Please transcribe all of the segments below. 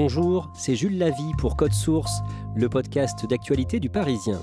Bonjour, c'est Jules Lavie pour Code Source, le podcast d'actualité du Parisien.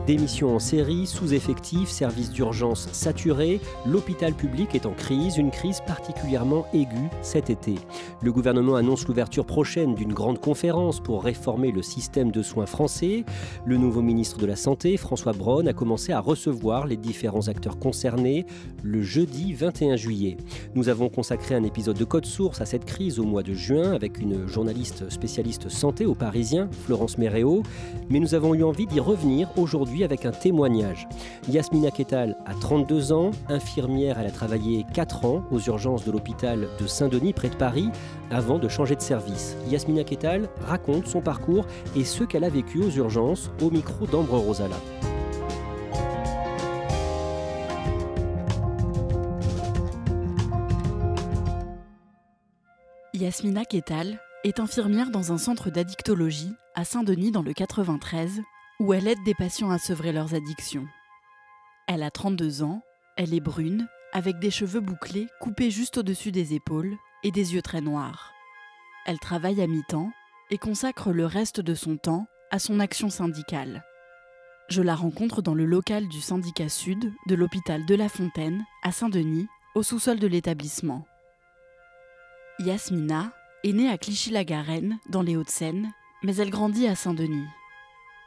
Démission en série, sous-effectifs, services d'urgence saturés, l'hôpital public est en crise, une crise particulièrement aiguë cet été. Le gouvernement annonce l'ouverture prochaine d'une grande conférence pour réformer le système de soins français. Le nouveau ministre de la Santé, François Braun, a commencé à recevoir les différents acteurs concernés le jeudi 21 juillet. Nous avons consacré un épisode de Code Source à cette crise au mois de juin avec une journaliste spécialiste santé au Parisien, Florence Méréo, mais nous avons eu envie d'y revenir aujourd'hui avec un témoignage. Yasmina Kettal a 32 ans, infirmière, elle a travaillé 4 ans aux urgences de l'hôpital de Saint-Denis près de Paris avant de changer de service. Yasmina Kettal raconte son parcours et ce qu'elle a vécu aux urgences au micro d'Ambre Rosala. Yasmina Kettal est infirmière dans un centre d'addictologie à Saint-Denis dans le 93 où elle aide des patients à sevrer leurs addictions. Elle a 32 ans, elle est brune, avec des cheveux bouclés coupés juste au-dessus des épaules et des yeux très noirs. Elle travaille à mi-temps et consacre le reste de son temps à son action syndicale. Je la rencontre dans le local du syndicat sud de l'hôpital de La Fontaine, à Saint-Denis, au sous-sol de l'établissement. Yasmina est née à Clichy-la-Garenne, dans les Hauts-de-Seine, mais elle grandit à Saint-Denis.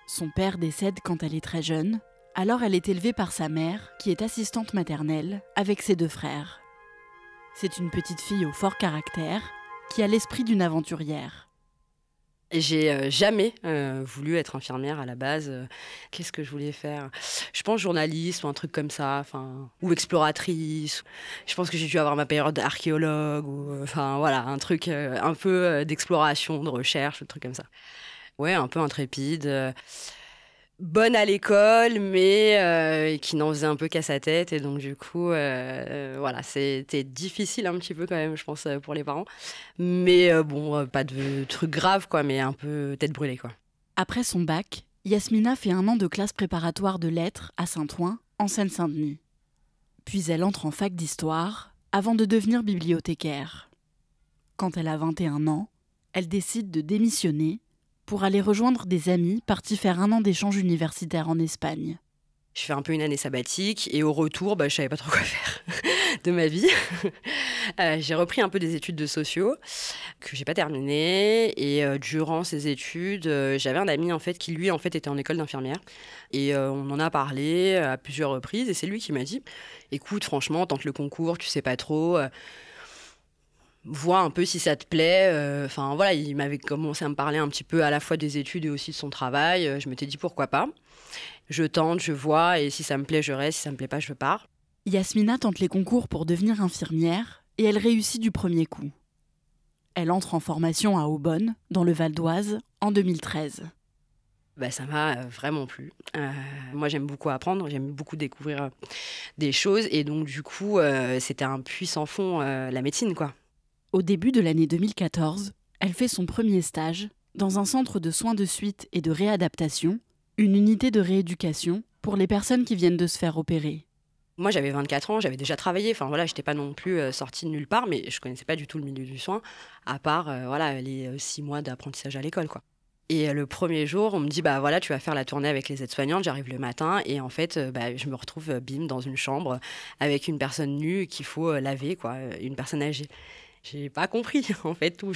Son père décède quand elle est très jeune, alors elle est élevée par sa mère, qui est assistante maternelle, avec ses 2 frères. C'est une petite fille au fort caractère, qui a l'esprit d'une aventurière. J'ai jamais voulu être infirmière à la base. Qu'est-ce que je voulais faire ? Je pense journaliste ou un truc comme ça, ou exploratrice. Je pense que j'ai dû avoir ma période d'archéologue, ou voilà, un truc un peu d'exploration, de recherche, un truc comme ça. Ouais, un peu intrépide, bonne à l'école, mais qui n'en faisait un peu qu'à sa tête. Et donc, du coup, voilà, c'était difficile un petit peu quand même, je pense, pour les parents. Mais bon, pas de trucs graves, quoi, mais un peu tête brûlée, quoi. Après son bac, Yasmina fait 1 an de classe préparatoire de lettres à Saint-Ouen, en Seine-Saint-Denis. Puis elle entre en fac d'histoire, avant de devenir bibliothécaire. Quand elle a 21 ans, elle décide de démissionner pour aller rejoindre des amis partis faire 1 an d'échange universitaire en Espagne. Je fais un peu une année sabbatique et au retour, je savais pas trop quoi faire de ma vie. J'ai repris un peu des études de sociaux que j'ai pas terminées et durant ces études, j'avais un ami en fait qui lui en fait était en école d'infirmière et on en a parlé à plusieurs reprises et c'est lui qui m'a dit écoute franchement tente le concours, tu sais pas trop. Vois un peu si ça te plaît. Voilà, il m'avait commencé à me parler un petit peu à la fois des études et aussi de son travail. Je m'étais dit pourquoi pas. Je tente, je vois, et si ça me plaît, je reste. Si ça me plaît pas, je pars. Yasmina tente les concours pour devenir infirmière et elle réussit du premier coup. Elle entre en formation à Aubonne, dans le Val d'Oise, en 2013. Ça m'a vraiment plu. Moi, j'aime beaucoup apprendre, j'aime beaucoup découvrir des choses. Et donc, du coup, c'était un puits sans fond, la médecine, quoi. Au début de l'année 2014, elle fait son premier stage dans un centre de soins de suite et de réadaptation, une unité de rééducation pour les personnes qui viennent de se faire opérer. Moi, j'avais 24 ans, j'avais déjà travaillé. J'étais pas non plus sortie de nulle part, mais je connaissais pas du tout le milieu du soin, à part les 6 mois d'apprentissage à l'école, quoi. Et le premier jour, on me dit, tu vas faire la tournée avec les aides-soignantes. J'arrive le matin et en fait, je me retrouve, dans une chambre avec une personne nue qu'il faut laver, quoi, une personne âgée. J'ai pas compris, en fait, tout.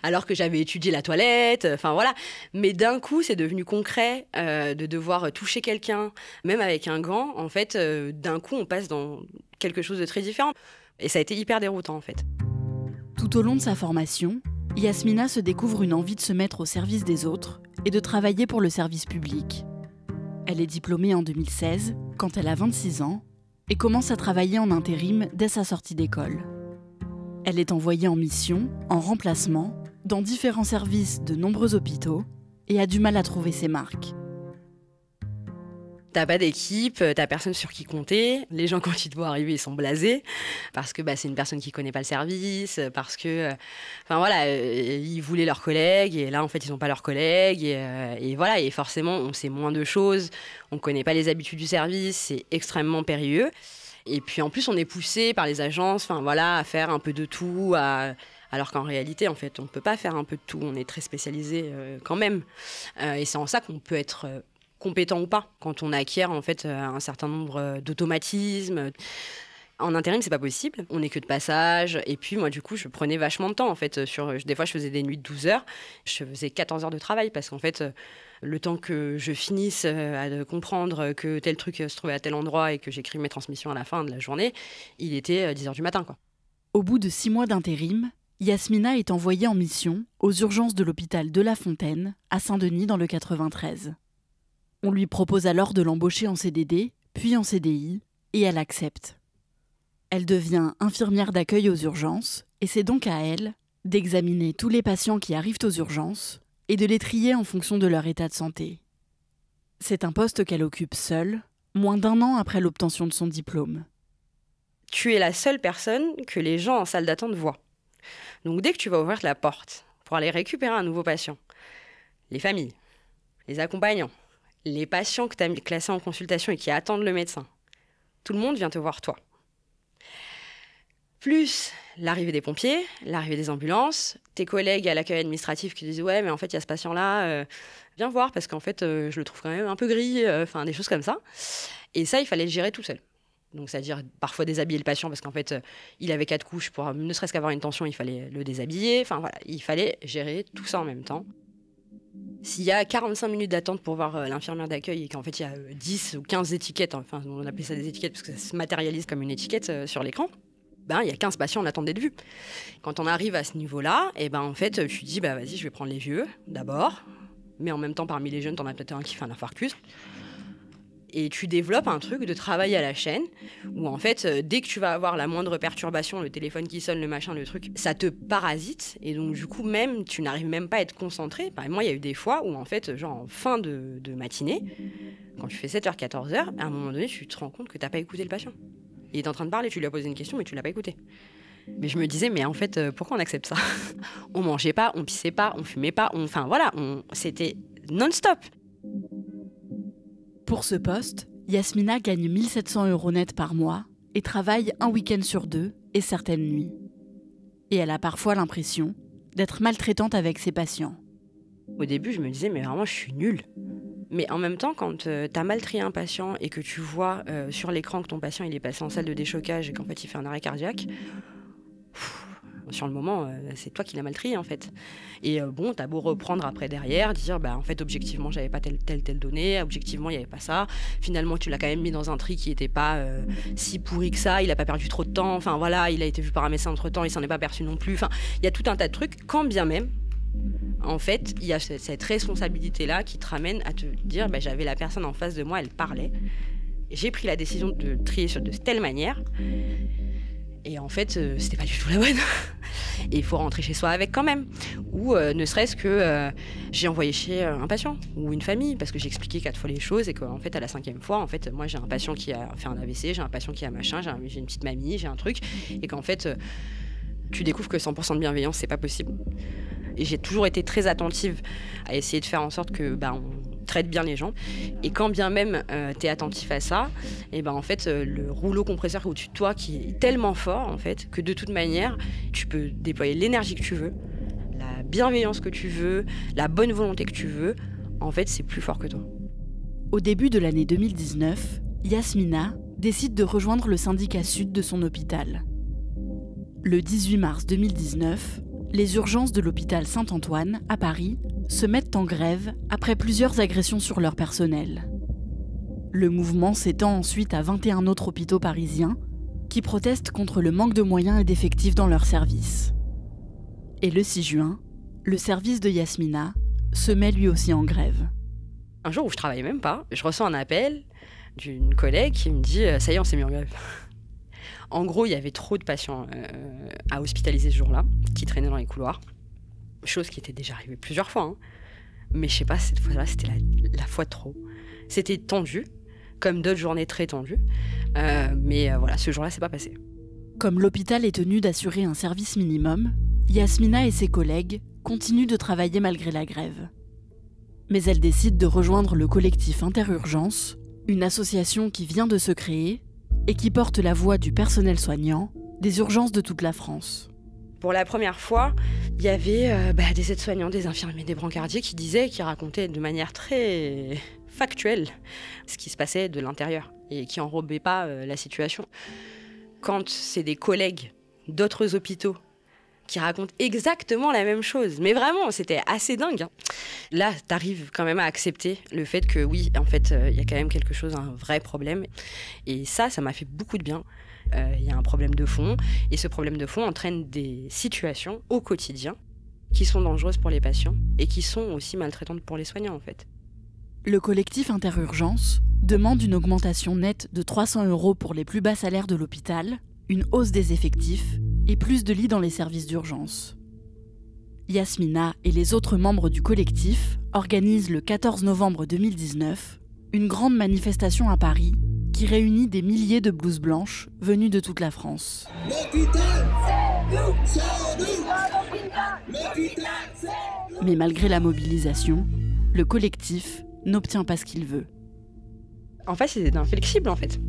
Alors que j'avais étudié la toilette, voilà. Mais d'un coup, c'est devenu concret de devoir toucher quelqu'un, même avec un gant. En fait, d'un coup, on passe dans quelque chose de très différent. Et ça a été hyper déroutant, en fait. Tout au long de sa formation, Yasmina se découvre une envie de se mettre au service des autres et de travailler pour le service public. Elle est diplômée en 2016, quand elle a 26 ans, et commence à travailler en intérim dès sa sortie d'école. Elle est envoyée en mission, en remplacement, dans différents services de nombreux hôpitaux et a du mal à trouver ses marques. T'as pas d'équipe, t'as personne sur qui compter. Les gens, quand ils te voient arriver, ils sont blasés. Parce que c'est une personne qui connaît pas le service, parce que... ils voulaient leurs collègues, et là, en fait, ils ont pas leurs collègues. Et voilà, et forcément, on sait moins de choses, on connaît pas les habitudes du service, c'est extrêmement périlleux. Et puis en plus, on est poussé par les agences, à faire un peu de tout, alors qu'en réalité, en fait, on ne peut pas faire un peu de tout. On est très spécialisé quand même. Et c'est en ça qu'on peut être compétent ou pas, quand on acquiert en fait un certain nombre d'automatismes. En intérim, c'est pas possible. On n'est que de passage. Et puis, moi, du coup, je prenais vachement de temps, en fait. Des fois, je faisais des nuits de 12 heures. Je faisais 14 heures de travail parce qu'en fait, le temps que je finisse à comprendre que tel truc se trouvait à tel endroit et que j'écrive mes transmissions à la fin de la journée, il était 10 heures du matin, quoi. Au bout de 6 mois d'intérim, Yasmina est envoyée en mission aux urgences de l'hôpital de La Fontaine, à Saint-Denis, dans le 93. On lui propose alors de l'embaucher en CDD, puis en CDI, et elle accepte. Elle devient infirmière d'accueil aux urgences, et c'est donc à elle d'examiner tous les patients qui arrivent aux urgences et de les trier en fonction de leur état de santé. C'est un poste qu'elle occupe seule, moins d'1 an après l'obtention de son diplôme. Tu es la seule personne que les gens en salle d'attente voient. Donc dès que tu vas ouvrir la porte pour aller récupérer un nouveau patient, les familles, les accompagnants, les patients que tu as classés en consultation et qui attendent le médecin, tout le monde vient te voir toi. Plus l'arrivée des pompiers, l'arrivée des ambulances, tes collègues à l'accueil administratif qui disent « Ouais, mais en fait, il y a ce patient-là, viens voir parce qu'en fait, je le trouve quand même un peu gris, des choses comme ça. » Et ça, il fallait le gérer tout seul. Donc, c'est-à-dire parfois déshabiller le patient parce qu'en fait, il avait 4 couches pour ne serait-ce qu'avoir une tension, il fallait le déshabiller. Il fallait gérer tout ça en même temps. S'il y a 45 minutes d'attente pour voir l'infirmière d'accueil et qu'en fait, il y a 10 ou 15 étiquettes, on appelait ça des étiquettes parce que ça se matérialise comme une étiquette sur l'écran, il y a 15 patients en attente d'être vus. Quand on arrive à ce niveau-là, en fait, tu dis, vas-y, je vais prendre les vieux d'abord, mais en même temps, parmi les jeunes, t'en as peut-être un qui fait un infarctus. Et tu développes un truc de travail à la chaîne où, en fait, dès que tu vas avoir la moindre perturbation, le téléphone qui sonne, le machin, le truc, ça te parasite. Et donc, du coup, même, tu n'arrives même pas à être concentré. Moi, il y a eu des fois où, en fait, genre en fin de matinée, quand tu fais 7h, 14h, à un moment donné, tu te rends compte que t'as pas écouté le patient. Il est en train de parler, tu lui as posé une question, mais tu l'as pas écouté. Mais je me disais, mais en fait, pourquoi on accepte ça ? On mangeait pas, on pissait pas, on fumait pas, c'était non-stop. Pour ce poste, Yasmina gagne 1 700 € net par mois et travaille un week-end sur 2 et certaines nuits. Et elle a parfois l'impression d'être maltraitante avec ses patients. Au début, je me disais, mais vraiment, je suis nulle. Mais en même temps, quand tu as mal trié un patient et que tu vois sur l'écran que ton patient il est passé en salle de déchocage et qu'en fait il fait un arrêt cardiaque, sur le moment, c'est toi qui l'as mal trié en fait. Et t'as beau reprendre après derrière, dire en fait objectivement j'avais pas telle donnée, objectivement il y avait pas ça. Finalement tu l'as quand même mis dans un tri qui était pas si pourri que ça, il a pas perdu trop de temps. Il a été vu par un médecin entre temps, il s'en est pas aperçu non plus. Il y a tout un tas de trucs, quand bien même. En fait, il y a cette responsabilité-là qui te ramène à te dire j'avais la personne en face de moi, elle parlait. J'ai pris la décision de trier de telle manière. Et en fait, c'était pas du tout la bonne. Et il faut rentrer chez soi avec quand même. Ou ne serait-ce que j'ai envoyé chez un patient ou une famille parce que j'ai expliqué 4 fois les choses et qu'en fait, à la 5e fois, en fait, moi j'ai un patient qui a fait un AVC, j'ai un patient qui a machin, j'ai une petite mamie, j'ai un truc. Et qu'en fait, tu découvres que 100% de bienveillance, c'est pas possible. Et j'ai toujours été très attentive à essayer de faire en sorte que on traite bien les gens. Et quand bien même tu es attentif à ça, en fait, le rouleau compresseur au-dessus de toi qui est tellement fort en fait, que de toute manière, tu peux déployer l'énergie que tu veux, la bienveillance que tu veux, la bonne volonté que tu veux. En fait, c'est plus fort que toi. Au début de l'année 2019, Yasmina décide de rejoindre le syndicat sud de son hôpital. Le 18 mars 2019, les urgences de l'hôpital Saint-Antoine, à Paris, se mettent en grève après plusieurs agressions sur leur personnel. Le mouvement s'étend ensuite à 21 autres hôpitaux parisiens qui protestent contre le manque de moyens et d'effectifs dans leurs services. Et le 6 juin, le service de Yasmina se met lui aussi en grève. Un jour où je travaillais même pas, je reçois un appel d'une collègue qui me dit « ça y est, on s'est mis en grève ». En gros, il y avait trop de patients à hospitaliser ce jour-là, qui traînaient dans les couloirs. Chose qui était déjà arrivée plusieurs fois. Hein. Mais je sais pas, cette fois-là, c'était la fois de trop. C'était tendu, comme d'autres journées très tendues. Mais ce jour-là, c'est pas passé. Comme l'hôpital est tenu d'assurer un service minimum, Yasmina et ses collègues continuent de travailler malgré la grève. Mais elle décide de rejoindre le collectif Interurgence, une association qui vient de se créer et qui porte la voix du personnel soignant des urgences de toute la France. Pour la première fois, il y avait des aides-soignants, des infirmiers, des brancardiers qui racontaient de manière très factuelle ce qui se passait de l'intérieur et qui n'enrobaient pas la situation. Quand c'est des collègues d'autres hôpitaux qui racontent exactement la même chose, mais vraiment, c'était assez dingue, hein. Là, t'arrives quand même à accepter le fait que oui, en fait, il y a quand même quelque chose, un vrai problème. Et ça m'a fait beaucoup de bien. Il y a un problème de fond, et ce problème de fond entraîne des situations au quotidien qui sont dangereuses pour les patients et qui sont aussi maltraitantes pour les soignants, en fait. Le collectif Interurgence demande une augmentation nette de 300 € pour les plus bas salaires de l'hôpital, une hausse des effectifs et plus de lits dans les services d'urgence. Yasmina et les autres membres du collectif organisent le 14 novembre 2019 une grande manifestation à Paris qui réunit des milliers de blouses blanches venues de toute la France. Mais malgré la mobilisation, le collectif n'obtient pas ce qu'il veut. En fait, c'est inflexible, en fait.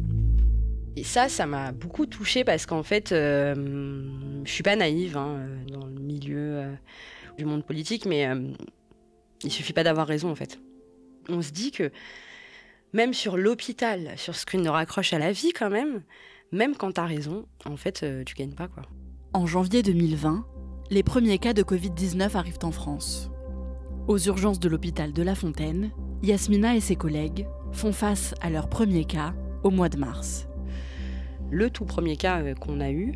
Et ça m'a beaucoup touchée parce qu'en fait, je suis pas naïve dans le milieu du monde politique, mais il suffit pas d'avoir raison, en fait. On se dit que même sur l'hôpital, sur ce qui nous raccroche à la vie quand même quand t'as raison, en fait, tu gagnes pas, quoi. En janvier 2020, les premiers cas de Covid-19 arrivent en France. Aux urgences de l'hôpital de La Fontaine, Yasmina et ses collègues font face à leur premier cas au mois de mars. Le tout premier cas qu'on a eu,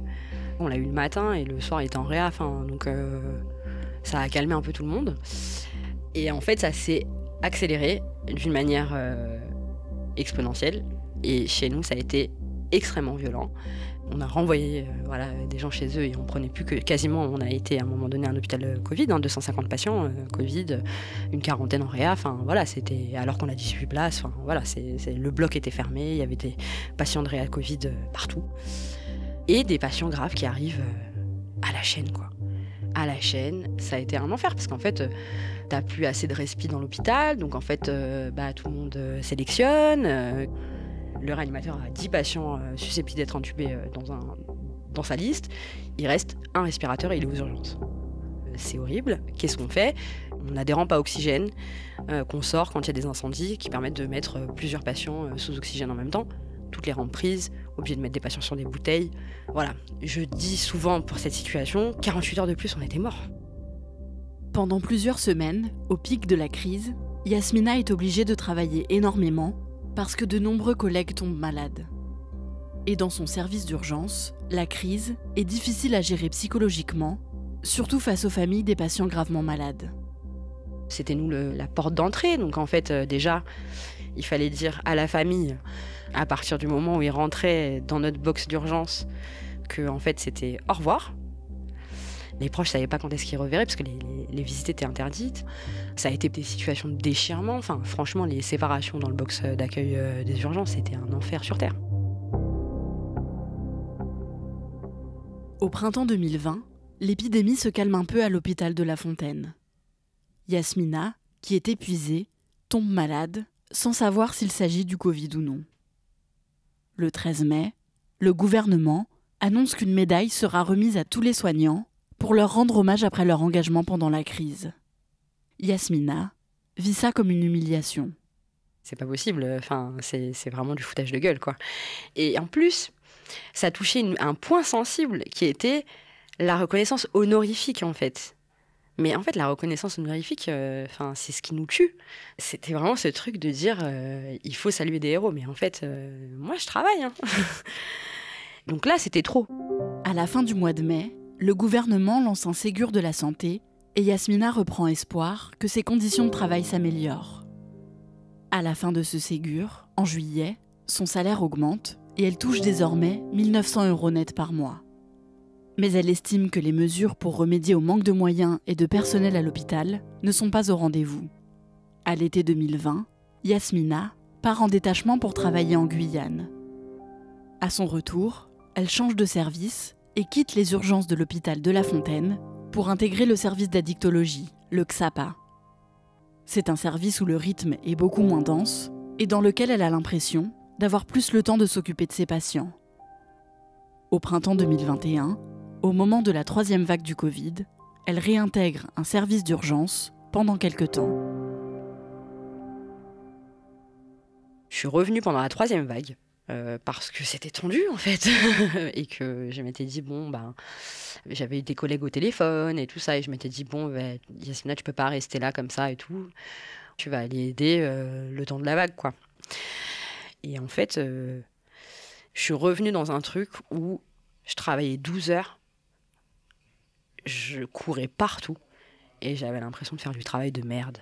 on l'a eu le matin et le soir il était en réa, donc ça a calmé un peu tout le monde. Et en fait, ça s'est accéléré d'une manière exponentielle. Et chez nous, ça a été extrêmement violent. On a renvoyé des gens chez eux et on prenait plus que quasiment. On a été à un moment donné un hôpital Covid, 250 patients Covid, une quarantaine en réa. C'était alors qu'on a 18 places. Le bloc était fermé. Il y avait des patients de réa Covid partout et des patients graves qui arrivent à la chaîne, quoi. À la chaîne, ça a été un enfer parce qu'en fait, t'as plus assez de respi dans l'hôpital, donc en fait, tout le monde sélectionne. Le réanimateur a 10 patients susceptibles d'être intubés dans sa liste. Il reste un respirateur et il est aux urgences. C'est horrible. Qu'est-ce qu'on fait ? On a des rampes à oxygène qu'on sort quand il y a des incendies qui permettent de mettre plusieurs patients sous oxygène en même temps. Toutes les rampes prises, obligé de mettre des patients sur des bouteilles. Voilà. Je dis souvent pour cette situation, 48 heures de plus, on était morts. Pendant plusieurs semaines, au pic de la crise, Yasmina est obligée de travailler énormément parce que de nombreux collègues tombent malades. Et dans son service d'urgence, la crise est difficile à gérer psychologiquement, surtout face aux familles des patients gravement malades. C'était nous la porte d'entrée, donc en fait déjà, il fallait dire à la famille, à partir du moment où ils rentraient dans notre box d'urgence, que en fait c'était au revoir. Les proches ne savaient pas quand est-ce qu'ils reverraient parce que les visites étaient interdites. Ça a été des situations de déchirement. Franchement, les séparations dans le box d'accueil des urgences, c'était un enfer sur Terre. Au printemps 2020, l'épidémie se calme un peu à l'hôpital de La Fontaine. Yasmina, qui est épuisée, tombe malade sans savoir s'il s'agit du Covid ou non. Le 13 mai, le gouvernement annonce qu'une médaille sera remise à tous les soignants pour leur rendre hommage après leur engagement pendant la crise. Yasmina vit ça comme une humiliation. C'est pas possible, c'est vraiment du foutage de gueule, quoi. Et en plus, ça touchait un point sensible qui était la reconnaissance honorifique, en fait. Mais en fait, la reconnaissance honorifique, c'est ce qui nous tue. C'était vraiment ce truc de dire il faut saluer des héros. Mais en fait, moi, je travaille. Donc là, c'était trop. À la fin du mois de mai, le gouvernement lance un Ségur de la santé et Yasmina reprend espoir que ses conditions de travail s'améliorent. À la fin de ce Ségur, en juillet, son salaire augmente et elle touche désormais 1 900 € net par mois. Mais elle estime que les mesures pour remédier au manque de moyens et de personnel à l'hôpital ne sont pas au rendez-vous. À l'été 2020, Yasmina part en détachement pour travailler en Guyane. À son retour, elle change de service et quitte les urgences de l'hôpital de La Fontaine pour intégrer le service d'addictologie, le XAPA. C'est un service où le rythme est beaucoup moins dense et dans lequel elle a l'impression d'avoir plus le temps de s'occuper de ses patients. Au printemps 2021, au moment de la 3e vague du Covid, elle réintègre un service d'urgence pendant quelques temps. Je suis revenue pendant la 3e vague parce que c'était tendu en fait et que je m'étais dit j'avais eu des collègues au téléphone et tout ça et je m'étais dit Yasmina, tu peux pas rester là comme ça et tout, tu vas aller aider le temps de la vague quoi. Et en fait je suis revenue dans un truc où je travaillais 12 heures, je courais partout et j'avais l'impression de faire du travail de merde,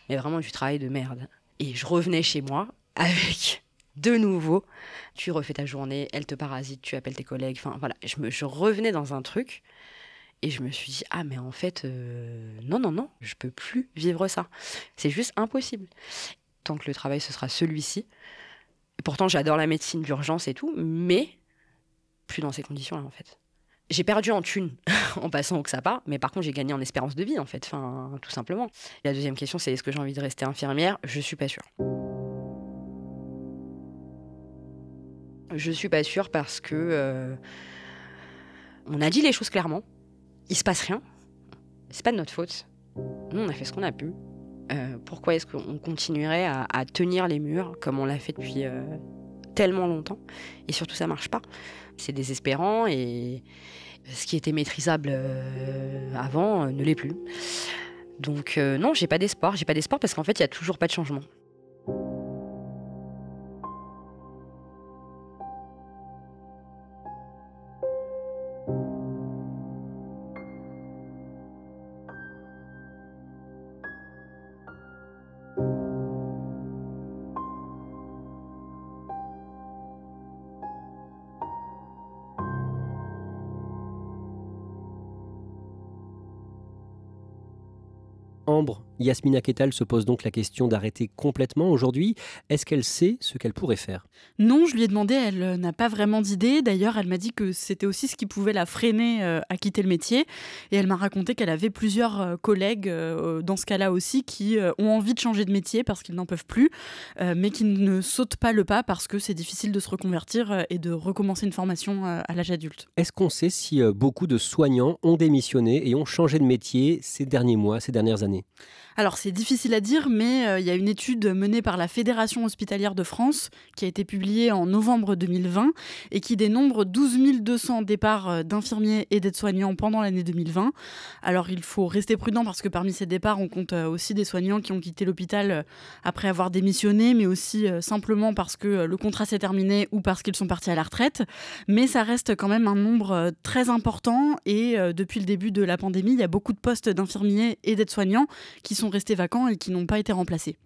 mais vraiment du travail de merde. Et je revenais chez moi avec de nouveau, tu refais ta journée, elle te parasite, tu appelles tes collègues, enfin voilà, je revenais dans un truc et je me suis dit mais en fait non, je peux plus vivre ça, c'est juste impossible. Tant que le travail ce sera celui-ci, et pourtant j'adore la médecine d'urgence et tout, mais plus dans ces conditions-là en fait. J'ai perdu en thunes en passant au XAPA, mais par contre j'ai gagné en espérance de vie en fait, enfin tout simplement. La deuxième question c'est est-ce que j'ai envie de rester infirmière ? Je suis pas sûre. Je suis pas sûre parce que on a dit les choses clairement. Il se passe rien. C'est pas de notre faute. Nous, on a fait ce qu'on a pu. Pourquoi est-ce qu'on continuerait à tenir les murs comme on l'a fait depuis tellement longtemps ? Et surtout, ça marche pas. C'est désespérant et ce qui était maîtrisable avant ne l'est plus. Donc non, j'ai pas d'espoir. J'ai pas d'espoir parce qu'en fait, il y a toujours pas de changement. Ambre, Yasmina Kettal se pose donc la question d'arrêter complètement aujourd'hui. Est-ce qu'elle sait ce qu'elle pourrait faire ? Non, je lui ai demandé, elle n'a pas vraiment d'idée. D'ailleurs, elle m'a dit que c'était aussi ce qui pouvait la freiner à quitter le métier. Et elle m'a raconté qu'elle avait plusieurs collègues dans ce cas-là aussi qui ont envie de changer de métier parce qu'ils n'en peuvent plus, mais qui ne sautent pas le pas parce que c'est difficile de se reconvertir et de recommencer une formation à l'âge adulte. Est-ce qu'on sait si beaucoup de soignants ont démissionné et ont changé de métier ces derniers mois, ces dernières années ? Alors c'est difficile à dire, mais il y a une étude menée par la Fédération hospitalière de France qui a été publiée en novembre 2020 et qui dénombre 12 200 départs d'infirmiers et d'aides-soignants pendant l'année 2020. Alors il faut rester prudent parce que parmi ces départs, on compte aussi des soignants qui ont quitté l'hôpital après avoir démissionné, mais aussi simplement parce que le contrat s'est terminé ou parce qu'ils sont partis à la retraite. Mais ça reste quand même un nombre très important et depuis le début de la pandémie, il y a beaucoup de postes d'infirmiers et d'aides-soignants qui sont restés vacants et qui n'ont pas été remplacés.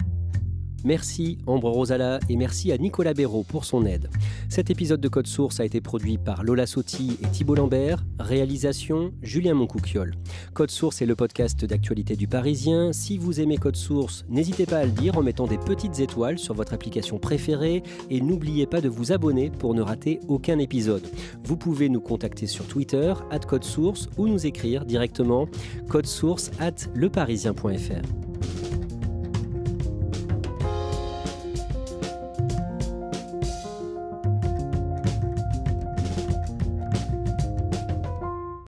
Merci Ambre Rosala et merci à Nicolas Béraud pour son aide. Cet épisode de Code Source a été produit par Lola Sotti et Thibault Lambert. Réalisation, Julien Moncouquiol. Code Source est le podcast d'actualité du Parisien. Si vous aimez Code Source, n'hésitez pas à le dire en mettant des petites étoiles sur votre application préférée et n'oubliez pas de vous abonner pour ne rater aucun épisode. Vous pouvez nous contacter sur Twitter @codesource ou nous écrire directement codesource@leparisien.fr.